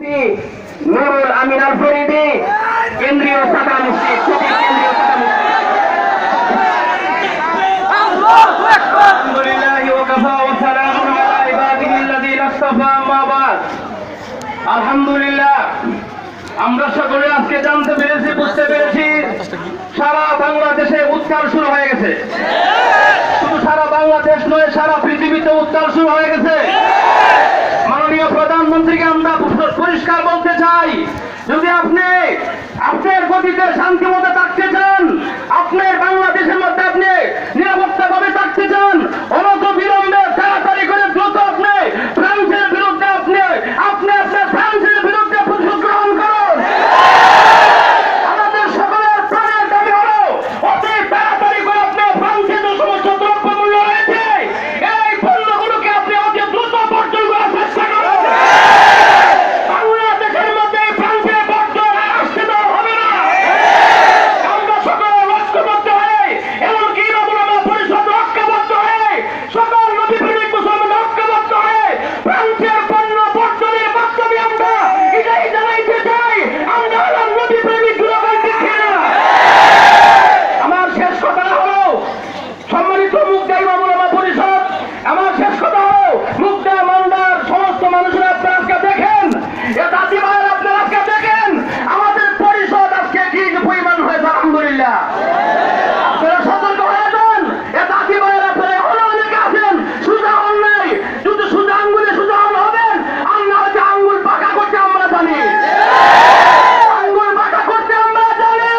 নুরুল আমিন আল ফরিদি কেন্দ্রীয় শাখা মুফতি কেন্দ্রীয় শাখা মুফতি আলহামদুলিল্লাহ ওয়া কাফা ওয়া সালামুন আলা ইবাদিহিল্লাযীনা ইসতাফা আম্মা বাদ আলহামদুলিল্লাহ আমরা সকলে আজকে জানতে পেরেছি বুঝতে পেরেছি সারা বাংলাদেশে উত্তাল শুরু হয়ে গেছে। শুধু সারা বাংলাদেশ নয় সারা পৃথিবীতে উত্তাল শুরু হয়ে গেছে। মাননীয় প্রধানমন্ত্রীকে আমরা পরিষ্কার বলতে চাই, যদি আপনি আপনার গতিতে শান্তি মতো থাকতে চান, আপনার বাংলাদেশের মধ্যে আপনি নিরাপত্তা ভাবে থাকতে চান, অনত বিলম্বে তাড়াতাড়ি করে দ্রুত আপনি ফ্রান্সের বিরুদ্ধে আপনি আপনার ফ্রান্সের বিরুদ্ধে প্রতিশোধ গ্রহণ করুন। আমাদের সকলের প্রাণের দাবি হলো অতি তাড়াতাড়ি করে আপনি ফ্রান্সের যে সমস্ত দ্রব্যমূল্য রয়েছে এই পণ্যগুলোকে আপনি অতি দ্রুত বর্জন করার চেষ্টা করুন। বাংলাদেশের মধ্যে ফ্রান্সের বর্জন আসতে দেওয়া হবে না। আমরা সকলে ঐক্যবদ্ধ হয়ে এমনকি নবুলামা পরিষদ ঐক্যবদ্ধ হয়ে সকল নবীপ্রেমিক মুসলমান ঐক্যবদ্ধ হয়ে ফ্রান্সের পণ্য বর্জনের মাধ্যমে আমরা এটাই জানাইতে চাই আমরা হলাম নবীপ্রেমিক জনগণ, ঠিক না? আমার শেষ কথা হলো সম্মানিত মুগদা ইমাম উলামা পরিষদ, আমার শেষ কথা হলো মুগদা মান্দার সমস্ত মানুষেরা আপনারা আজকে দেখেন, দাদি ভাইয়ের আপনারা আজকে দেখেন আমাদের পরিষদ আজকে কি পরিমাণ হয়েছে। আলহামদুলিল্লাহ আপনারা সতর্ক হয়ে যান। দাদি ভাইয়ের আপনারা এখনো অনেকে আছেন সোজা হন নাই, যদি সোজা আঙ্গুলে সোজা হন হবেন, আমরা হচ্ছে আঙ্গুল পাকা করতে আমরা জানি, আঙ্গুল পাকা করতে আমরা জানি।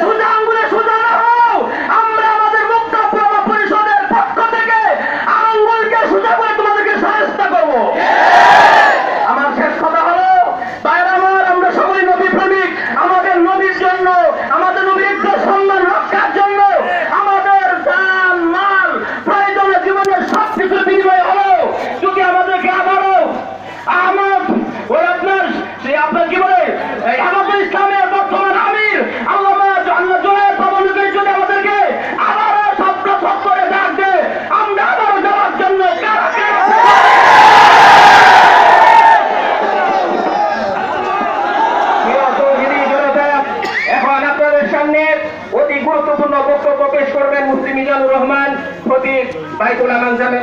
সোজা আঙ্গুলে সোজা না হও, আমরা আমাদের মুক্ত উলামা পরিষদের পক্ষ থেকে আঙ্গুলকে সোজা করে তোমাদেরকে সহায়তা করবো। আমার শেষ কথা হলো ভাইরা আমার, আমরা সকলেই নবী প্রেমিক। আমাদের নবীর জন্য, আমাদের নবীর ইজ্জত সম্মান রক্ষার জন্য আমাদের জান মাল প্রয়োজনীয় জীবনের সবকিছু বিনিময় হলো যদি আমাদেরকে আবারও ওই আপনার কি বলে আমাদের ইসলামের বর্তমান আমির আল্লামা জুনায়েদ বাবলুকে যদি আমাদেরকে আবারও শব্দ করে ডাক দেয়, আমরা আবারও যাওয়ার জন্য এখন আপনাদের সামনে অতি গুরুত্বপূর্ণ বক্তব্য পেশ করবেন মুফতি মিজানুর রহমান, খতিব বাইতুল আমান জামে।